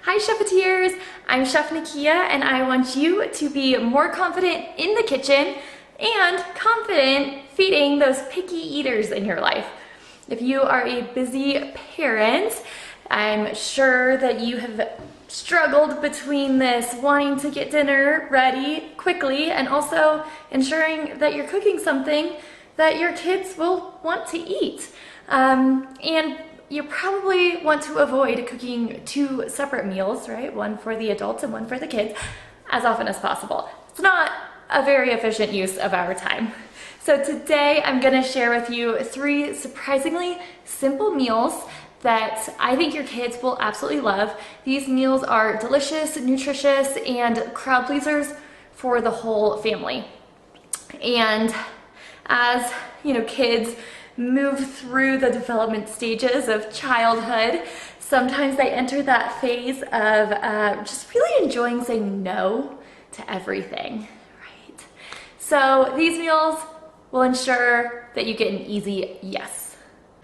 Hi Chefeteers, I'm Chef Nakia and I want you to be more confident in the kitchen and confident feeding those picky eaters in your life. If you are a busy parent, I'm sure that you have struggled between this wanting to get dinner ready quickly and also ensuring that you're cooking something that your kids will want to eat. And you probably want to avoid cooking two separate meals, right? One for the adults and one for the kids, as often as possible. It's not a very efficient use of our time. So today I'm gonna share with you 3 surprisingly simple meals that I think your kids will absolutely love. These meals are delicious, nutritious, and crowd pleasers for the whole family. And as you know, kids move through the development stages of childhood, sometimes they enter that phase of just really enjoying saying no to everything, right? So these meals will ensure that you get an easy yes.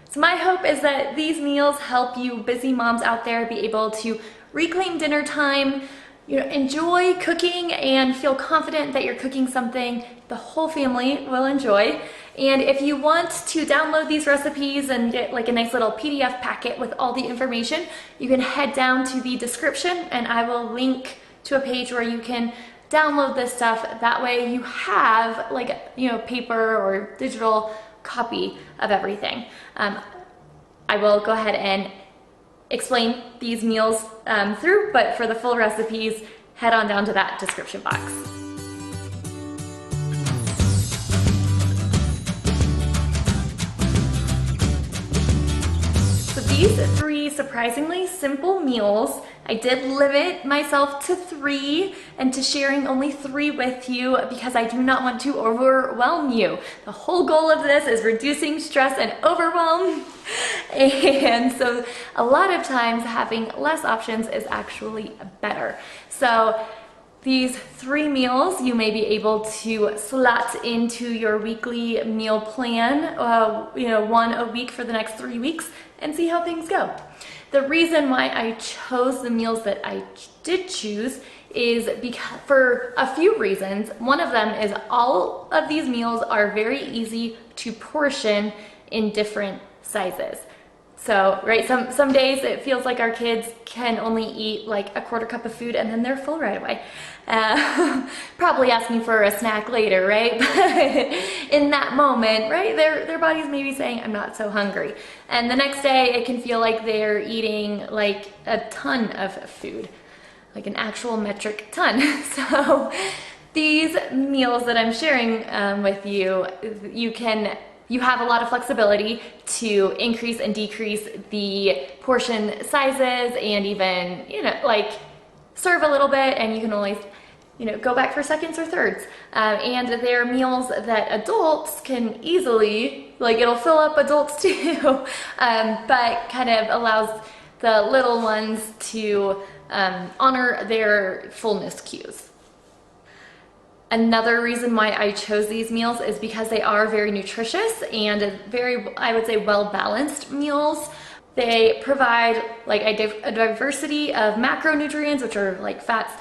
So my hope is that these meals help you busy moms out there be able to reclaim dinner time, enjoy cooking and feel confident that you're cooking something the whole family will enjoy. And if you want to download these recipes and get like a nice little PDF packet with all the information, you can head down to the description and I will link to a page where you can download this stuff. That way you have like, paper or digital copy of everything. I will go ahead and explain these meals through, but for the full recipes, head on down to that description box. So these 3 surprisingly simple meals, I did limit myself to 3 and to sharing only 3 with you because I do not want to overwhelm you. The whole goal of this is reducing stress and overwhelm. And so a lot of times having less options is actually better. So these 3 meals you may be able to slot into your weekly meal plan, 1 a week for the next 3 weeks and see how things go. The reason why I chose the meals that I did choose is because for a few reasons. One of them is all of these meals are very easy to portion in different sizes. So, right, some days it feels like our kids can only eat like a 1/4 cup of food and then they're full right away. Probably asking for a snack later, right? But in that moment, right, their body's maybe saying, I'm not so hungry. And the next day it can feel like they're eating like a ton of food, like an actual metric ton. So these meals that I'm sharing with you, you have a lot of flexibility to increase and decrease the portion sizes and even, serve a little bit, and you can always, go back for seconds or thirds. And they're meals that adults can easily, it'll fill up adults too, but kind of allows the little ones to honor their fullness cues. Another reason why I chose these meals is because they are very nutritious and very, I would say, well-balanced meals. They provide a diversity of macronutrients, which are like fats,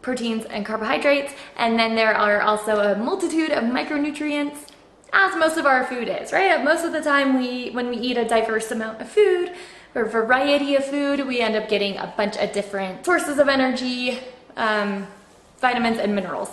proteins, and carbohydrates. And then there are also a multitude of micronutrients, as most of our food is, right? Most of the time when we eat a diverse amount of food or variety of food, we end up getting a bunch of different sources of energy, vitamins, and minerals.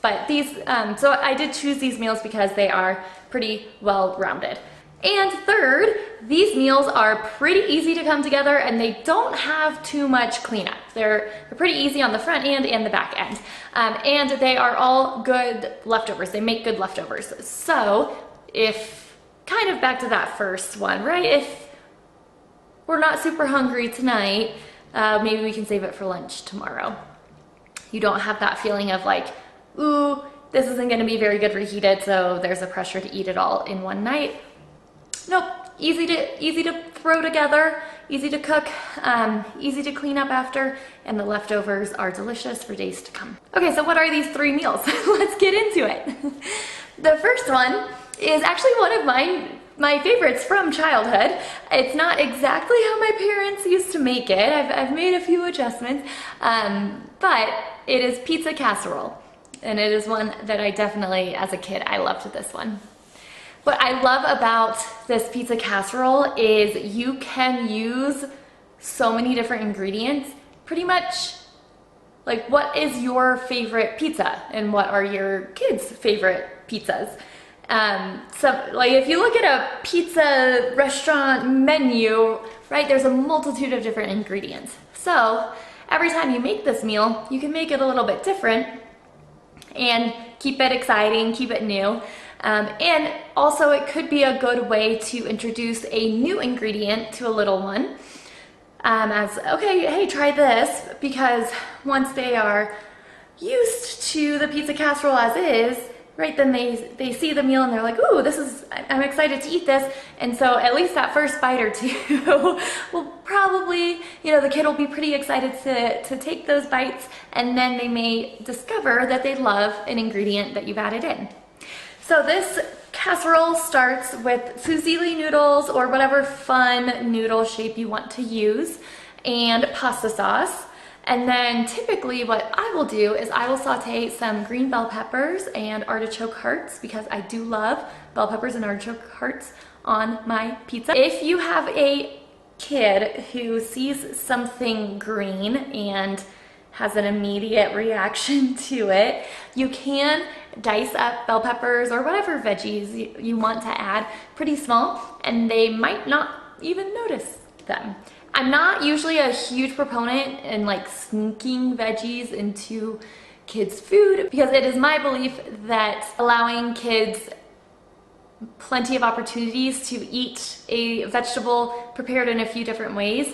But these, so I did choose these meals because they are pretty well-rounded. And third, these meals are pretty easy to come together and they don't have too much cleanup. They're pretty easy on the front end and the back end. And they are all good leftovers. They make good leftovers. So if, kind of back to that first one, right? If we're not super hungry tonight, maybe we can save it for lunch tomorrow. You don't have that feeling of like, ooh, this isn't gonna be very good reheated, so there's a pressure to eat it all in one night. Nope, easy to throw together, easy to cook, easy to clean up after, and the leftovers are delicious for days to come. Okay, so what are these 3 meals? Let's get into it. The first one is actually one of my my favorites from childhood. It's not exactly how my parents used to make it. I've made a few adjustments, but it is pizza casserole. And it is one that I definitely, as a kid, I loved this one. What I love about this pizza casserole is you can use so many different ingredients. Pretty much, like, what is your favorite pizza and what are your kids' favorite pizzas? So, like, if you look at a pizza restaurant menu, right, there's a multitude of different ingredients. So every time you make this meal, you can make it a little bit different and keep it exciting, keep it new. And also it could be a good way to introduce a new ingredient to a little one. As, okay, hey, try this, because once they are used to the pizza casserole as is, right, then they see the meal and they're like, ooh, I'm excited to eat this. And so at least that first bite or two will probably, the kid will be pretty excited to take those bites, and then they may discover that they love an ingredient that you've added in. So this casserole starts with fusilli noodles or whatever fun noodle shape you want to use, and pasta sauce. And then typically what I will do is I will saute some green bell peppers and artichoke hearts, because I do love bell peppers and artichoke hearts on my pizza. If you have a kid who sees something green and has an immediate reaction to it, you can dice up bell peppers or whatever veggies you want to add pretty small, and they might not even notice them. I'm not usually a huge proponent in like sneaking veggies into kids' food, because it is my belief that allowing kids plenty of opportunities to eat a vegetable prepared in a few different ways,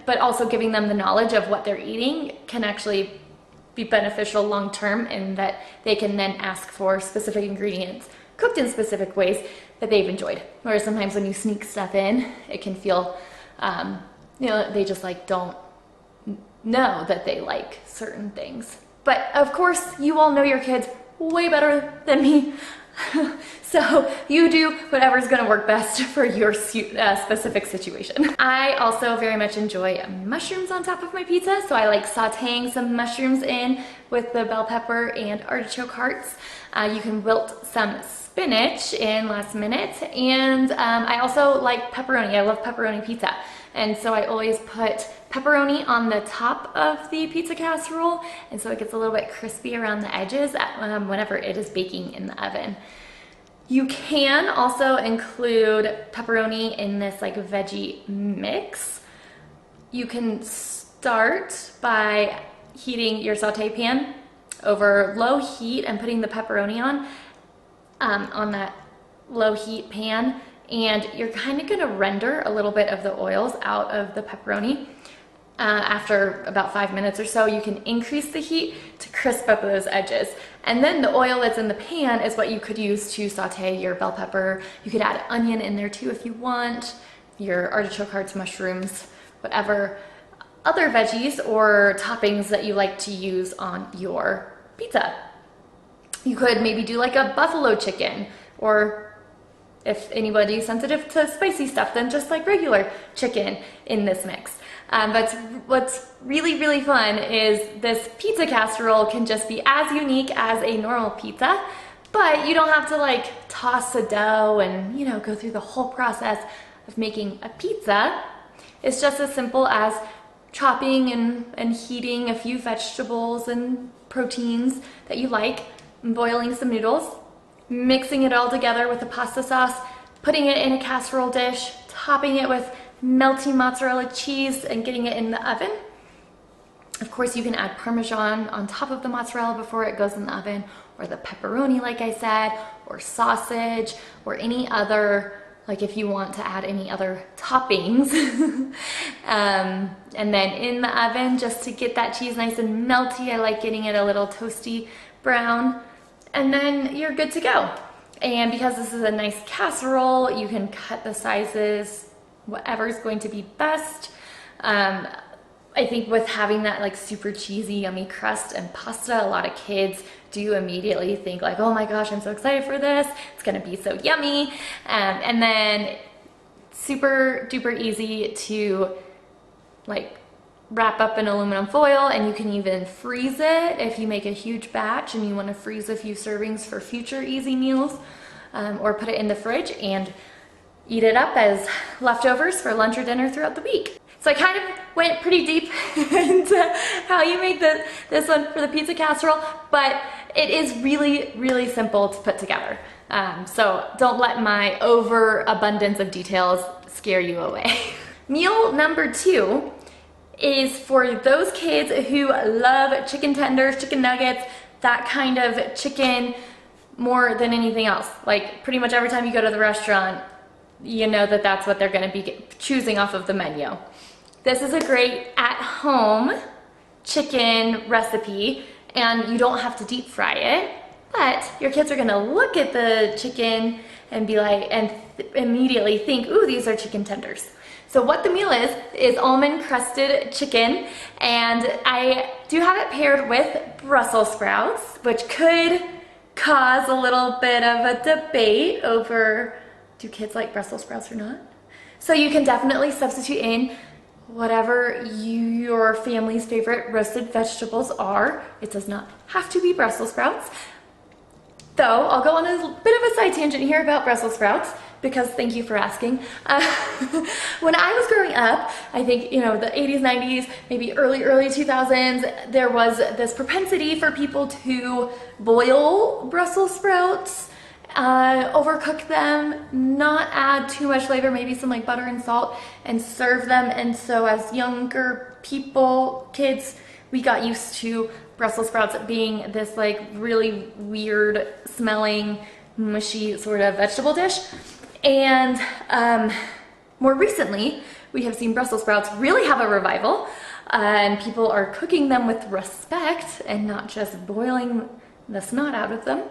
but also giving them the knowledge of what they're eating, can actually be beneficial long term, in that they can then ask for specific ingredients cooked in specific ways that they've enjoyed. Whereas sometimes when you sneak stuff in, it can feel, they just like don't know that they like certain things. But of course, you all know your kids way better than me. So you do whatever's gonna work best for your specific situation. I also very much enjoy mushrooms on top of my pizza, so I like sauteing some mushrooms in with the bell pepper and artichoke hearts. You can wilt some spinach in last minute, and I also like pepperoni. I love pepperoni pizza, and so I always put pepperoni on the top of the pizza casserole, and so it gets a little bit crispy around the edges whenever it is baking in the oven. You can also include pepperoni in this like veggie mix. You can start by heating your saute pan over low heat and putting the pepperoni on that low heat pan, and you're kind of gonna render a little bit of the oils out of the pepperoni. After about 5 minutes or so, you can increase the heat to crisp up those edges. And then the oil that's in the pan is what you could use to saute your bell pepper. You could add onion in there too if you want, your artichoke hearts, mushrooms, whatever other veggies or toppings that you like to use on your pizza. You could maybe do like a buffalo chicken, or if anybody's sensitive to spicy stuff, then just like regular chicken in this mix. But what's really, really fun is this pizza casserole can just be as unique as a normal pizza, but you don't have to like toss a dough and, go through the whole process of making a pizza. It's just as simple as chopping and heating a few vegetables and proteins that you like, boiling some noodles, mixing it all together with the pasta sauce, putting it in a casserole dish, topping it with melty mozzarella cheese, and getting it in the oven. Of course, you can add Parmesan on top of the mozzarella before it goes in the oven, or the pepperoni, like I said, or sausage, or any other, like if you want to add any other toppings. And then in the oven, just to get that cheese nice and melty, I like getting it a little toasty brown, and then you're good to go. And because this is a nice casserole, you can cut the sizes whatever is going to be best. I think with having that like super cheesy, yummy crust and pasta, a lot of kids do immediately think like, oh my gosh, I'm so excited for this. It's gonna be so yummy. And then super duper easy to like wrap up in aluminum foil, and you can even freeze it if you make a huge batch and you want to freeze a few servings for future easy meals, or put it in the fridge and eat it up as leftovers for lunch or dinner throughout the week. So I kind of went pretty deep into how you make this one for the pizza casserole, but it is really, really simple to put together. So don't let my overabundance of details scare you away. Meal number 2 is for those kids who love chicken tenders, chicken nuggets, that kind of chicken more than anything else. Like pretty much every time you go to the restaurant, you know that that's what they're gonna be choosing off of the menu. This is a great at-home chicken recipe, and you don't have to deep fry it, but your kids are gonna look at the chicken and be like, and immediately think, ooh, these are chicken tenders. So what the meal is almond crusted chicken, and I do have it paired with Brussels sprouts, which could cause a little bit of a debate over, do kids like Brussels sprouts or not? So you can definitely substitute in whatever your family's favorite roasted vegetables are. It does not have to be Brussels sprouts. Though I'll go on a bit of a side tangent here about Brussels sprouts, because thank you for asking. When I was growing up, I think, you know, the 80s, 90s, maybe early 2000s, there was this propensity for people to boil Brussels sprouts, overcook them, not add too much flavor, maybe some like butter and salt, and serve them. And so as younger people, kids, we got used to Brussels sprouts being this like really weird smelling, mushy sort of vegetable dish. And more recently, we have seen Brussels sprouts really have a revival, and people are cooking them with respect and not just boiling the snot out of them.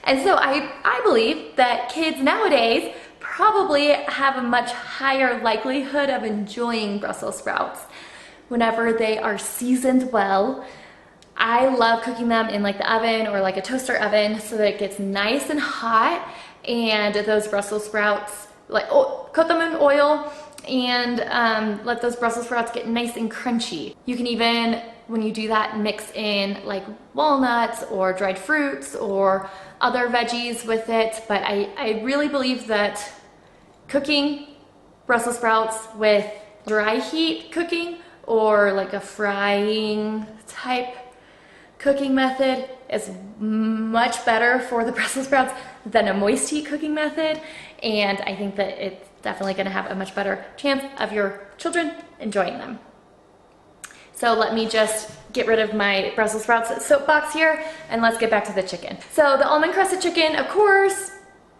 And so I believe that kids nowadays probably have a much higher likelihood of enjoying Brussels sprouts whenever they are seasoned well. I love cooking them in like the oven or like a toaster oven so that it gets nice and hot, and those Brussels sprouts, like coat them in oil and let those Brussels sprouts get nice and crunchy. You can even, when you do that, mix in like walnuts or dried fruits or other veggies with it. But I really believe that cooking Brussels sprouts with dry heat cooking or like a frying type cooking method is much better for the Brussels sprouts than a moist heat cooking method, and I think that it's definitely going to have a much better chance of your children enjoying them. So let me just get rid of my Brussels sprouts soapbox here, and let's get back to the chicken. So the almond crusted chicken, of course,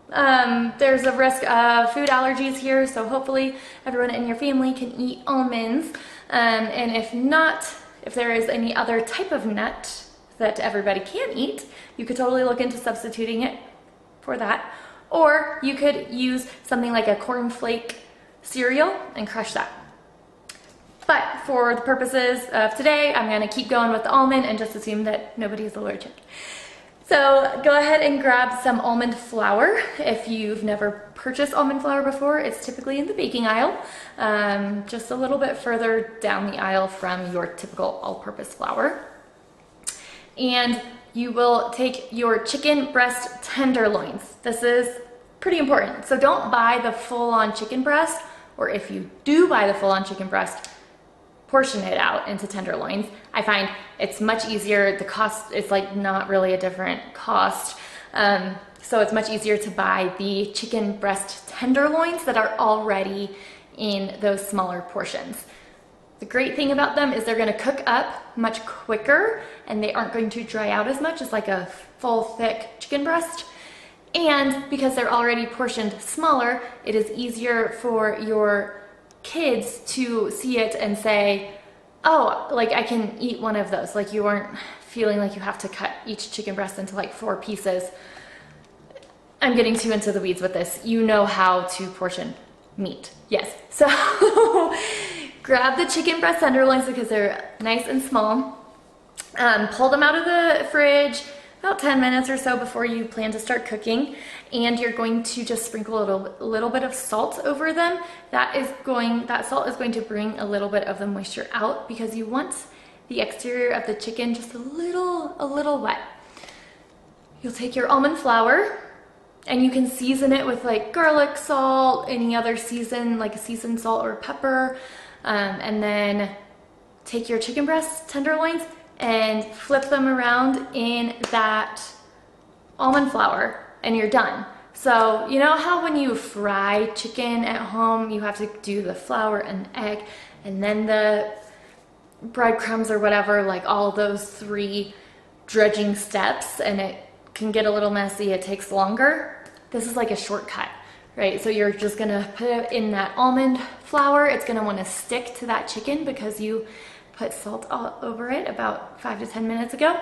there's a risk of food allergies here, so hopefully everyone in your family can eat almonds, and if not, if there is any other type of nut that everybody can eat, you could totally look into substituting it for that. Or you could use something like a cornflake cereal and crush that. But for the purposes of today, I'm gonna keep going with the almond and just assume that nobody's allergic. So go ahead and grab some almond flour. If you've never purchased almond flour before, it's typically in the baking aisle, just a little bit further down the aisle from your typical all-purpose flour. And you will take your chicken breast tenderloins. This is pretty important. So don't buy the full-on chicken breast, or if you do buy the full-on chicken breast, portion it out into tenderloins. I find it's much easier. The cost is like not really a different cost. So it's much easier to buy the chicken breast tenderloins that are already in those smaller portions. The great thing about them is they're gonna cook up much quicker, and they aren't going to dry out as much as like a full thick chicken breast. And because they're already portioned smaller, it is easier for your kids to see it and say, oh, like I can eat one of those. Like you aren't feeling like you have to cut each chicken breast into like 4 pieces. I'm getting too into the weeds with this. You know how to portion meat. Yes. So grab the chicken breast tenderloins because they're nice and small. Pull them out of the fridge about 10 minutes or so before you plan to start cooking, and you're going to just sprinkle a little bit of salt over them. That salt is going to bring a little bit of the moisture out because you want the exterior of the chicken just a little wet. You'll take your almond flour and you can season it with like garlic salt, any other season, like a seasoned salt or pepper, and then take your chicken breasts, tenderloins, and flip them around in that almond flour, and you're done. So you know how when you fry chicken at home, you have to do the flour and egg, and then the breadcrumbs or whatever, like all those 3 dredging steps, and it can get a little messy, it takes longer. This is like a shortcut, right? So you're just gonna put it in that almond flour. It's gonna wanna stick to that chicken because you put salt all over it about 5 to 10 minutes ago.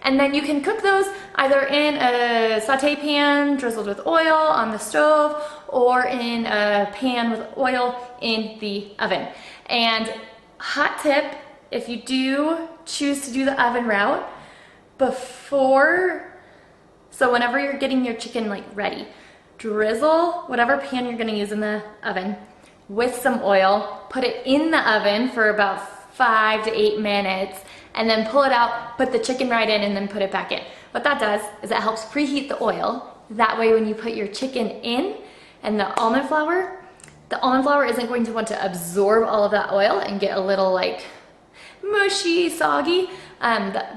And then you can cook those either in a saute pan drizzled with oil on the stove, or in a pan with oil in the oven. And hot tip, if you do choose to do the oven route, so whenever you're getting your chicken like ready, drizzle whatever pan you're gonna use in the oven with some oil, put it in the oven for about 5 to 8 minutes, and then pull it out, put the chicken right in, and then put it back in. What that does is it helps preheat the oil. That way when you put your chicken in and the almond flour isn't going to want to absorb all of that oil and get a little like mushy, soggy.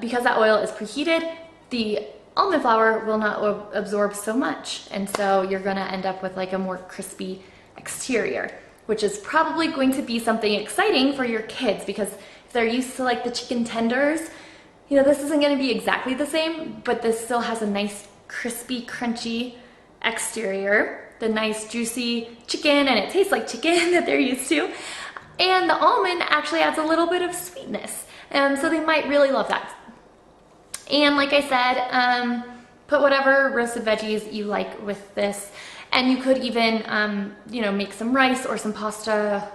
Because that oil is preheated, the almond flour will not absorb so much, and so you're gonna end up with like a more crispy exterior, which is probably going to be something exciting for your kids, because if they're used to like the chicken tenders, you know, this isn't gonna be exactly the same, but this still has a nice crispy, crunchy exterior, the nice juicy chicken, and it tastes like chicken that they're used to. And the almond actually adds a little bit of sweetness, and so they might really love that. And like I said, put whatever roasted veggies you like with this. And you could even, you know, make some rice or some pasta,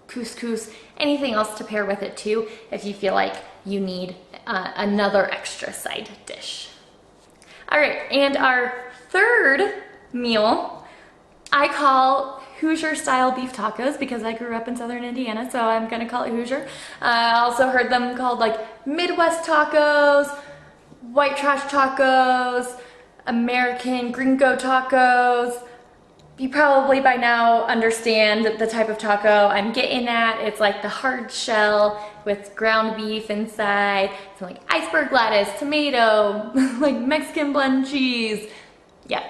couscous, anything else to pair with it too, if you feel like you need another extra side dish. All right, and our third meal, I call Hoosier style beef tacos, because I grew up in Southern Indiana, so I'm gonna call it Hoosier. I also heard them called like Midwest tacos, white trash tacos, American gringo tacos. You probably by now understand the type of taco I'm getting at. It's like the hard shell with ground beef inside, some like iceberg lettuce, tomato, like Mexican blend cheese. Yeah.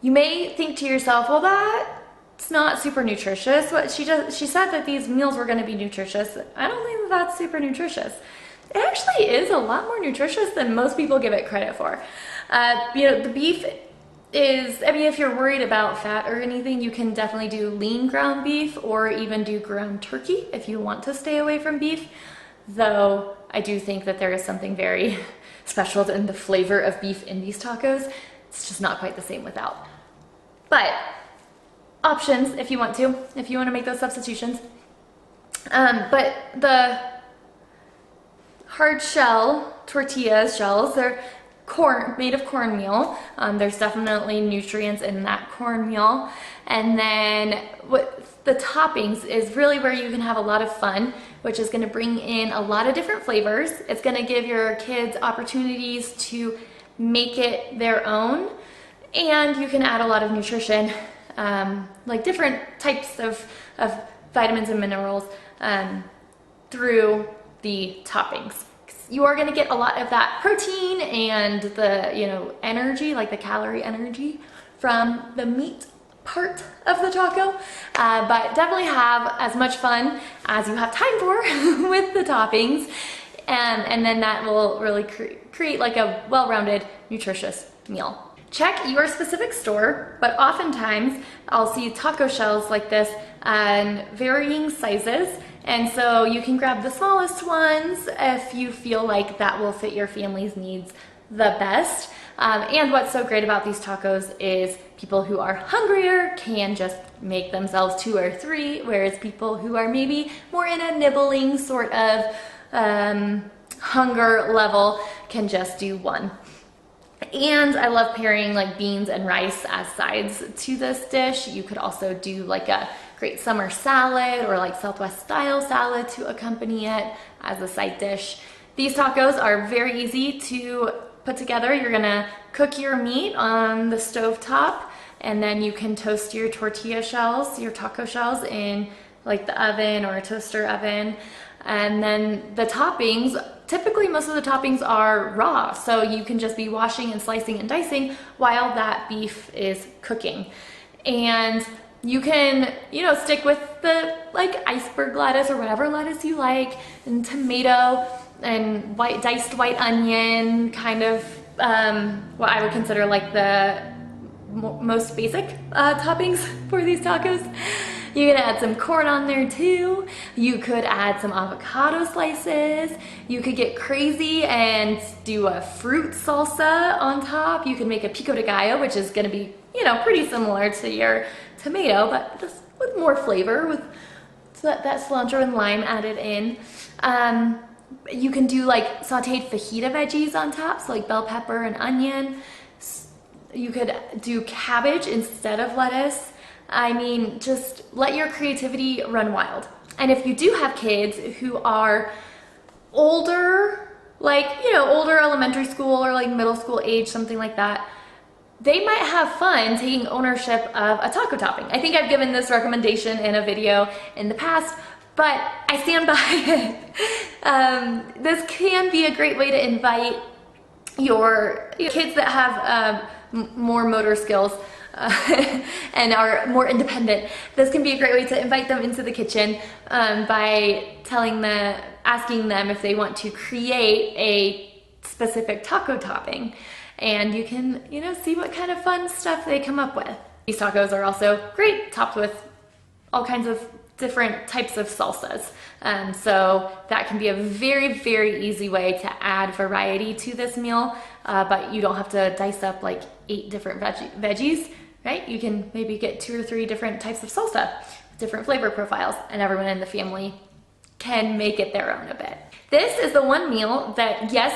You may think to yourself, well, that's not super nutritious. What she said that these meals were going to be nutritious. I don't think that that's super nutritious. It actually is a lot more nutritious than most people give it credit for. You know, the beef is, I mean, if you're worried about fat or anything, you can definitely do lean ground beef, or even do ground turkey if you want to stay away from beef. Though I do think that there is something very special in the flavor of beef in these tacos. It's just not quite the same without. But options if you want to make those substitutions. But the hard shell tortilla shells, they're made of cornmeal. There's definitely nutrients in that cornmeal. And then what the toppings is really where you can have a lot of fun, which is going to bring in a lot of different flavors. It's going to give your kids opportunities to make it their own, and you can add a lot of nutrition, like different types of vitamins and minerals through the toppings. You are going to get a lot of that protein and the, you know, energy, like the calorie energy from the meat part of the taco, but definitely have as much fun as you have time for with the toppings, and then that will really create like a well-rounded, nutritious meal. Check your specific store, but oftentimes I'll see taco shells like this in varying sizes, and so you can grab the smallest ones if you feel like that will fit your family's needs the best. And what's so great about these tacos is people who are hungrier can just make themselves 2 or 3, whereas people who are maybe more in a nibbling sort of hunger level can just do one. And I love pairing like beans and rice as sides to this dish. You could also do like a great summer salad or like Southwest style salad to accompany it as a side dish. These tacos are very easy to put together. You're gonna cook your meat on the stovetop, and then you can toast your tortilla shells, your taco shells, in like the oven or a toaster oven. And then the toppings, typically most of the toppings are raw, so you can just be washing and slicing and dicing while that beef is cooking. And you can, you know, stick with the like iceberg lettuce or whatever lettuce you like, and tomato and diced white onion, kind of what I would consider like the most basic toppings for these tacos. You can add some corn on there too. You could add some avocado slices. You could get crazy and do a fruit salsa on top. You can make a pico de gallo, which is gonna be, you know, pretty similar to your tomato, but just with more flavor, with that cilantro and lime added in. You can do like sauteed fajita veggies on top, so like bell pepper and onion. You could do cabbage instead of lettuce. I mean, just let your creativity run wild. And if you do have kids who are older, like, you know, older elementary school or like middle school age, something like that, they might have fun taking ownership of a taco topping. I think I've given this recommendation in a video in the past, but I stand by it. This can be a great way to invite your kids that have more motor skills and are more independent. This can be a great way to invite them into the kitchen by asking them if they want to create a specific taco topping. And you can, you know, see what kind of fun stuff they come up with. These tacos are also great topped with all kinds of different types of salsas. So that can be a very, very easy way to add variety to this meal, but you don't have to dice up like 8 different veggies, right? You can maybe get 2 or 3 different types of salsa, different flavor profiles, and everyone in the family can make it their own a bit. This is the one meal that, yes,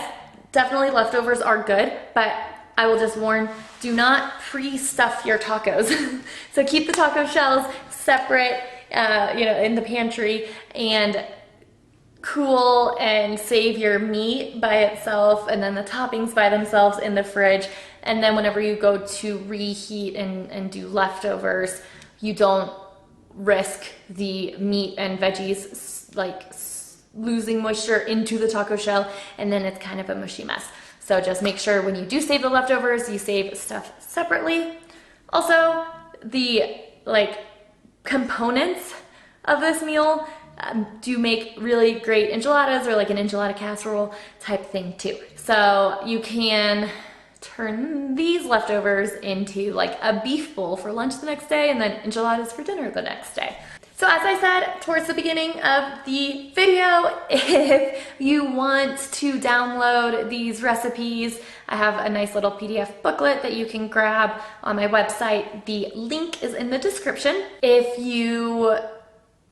definitely leftovers are good, but I will just warn, do not pre-stuff your tacos. So keep the taco shells separate, you know, in the pantry, and cool and save your meat by itself and then the toppings by themselves in the fridge. And then whenever you go to reheat and do leftovers, you don't risk the meat and veggies like losing moisture into the taco shell, and then it's kind of a mushy mess. So just make sure when you do save the leftovers, you save stuff separately. Also, the like components of this meal do make really great enchiladas or like an enchilada casserole type thing too. So you can turn these leftovers into like a beef bowl for lunch the next day, and then enchiladas for dinner the next day. So as I said towards the beginning of the video, if you want to download these recipes, I have a nice little PDF booklet that you can grab on my website. The link is in the description. If you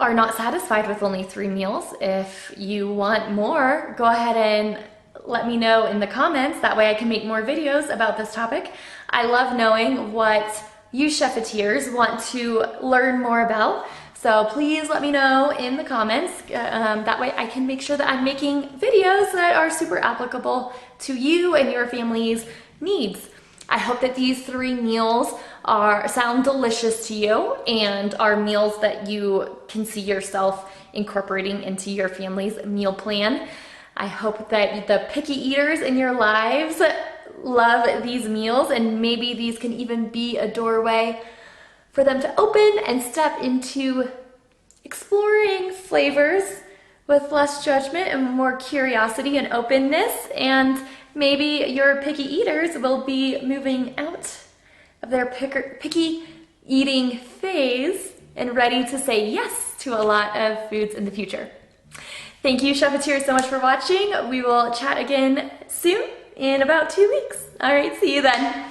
are not satisfied with only 3 meals, if you want more, go ahead and let me know in the comments. That way I can make more videos about this topic. I love knowing what you chefeteers want to learn more about. So please let me know in the comments. That way I can make sure that I'm making videos that are super applicable to you and your family's needs. I hope that these 3 meals sound delicious to you and are meals that you can see yourself incorporating into your family's meal plan. I hope that the picky eaters in your lives love these meals, and maybe these can even be a doorway for them to open and step into exploring flavors with less judgment and more curiosity and openness. And maybe your picky eaters will be moving out of their picky eating phase and ready to say yes to a lot of foods in the future. Thank you, chefeteers, so much for watching. We will chat again soon in about 2 weeks. All right, see you then.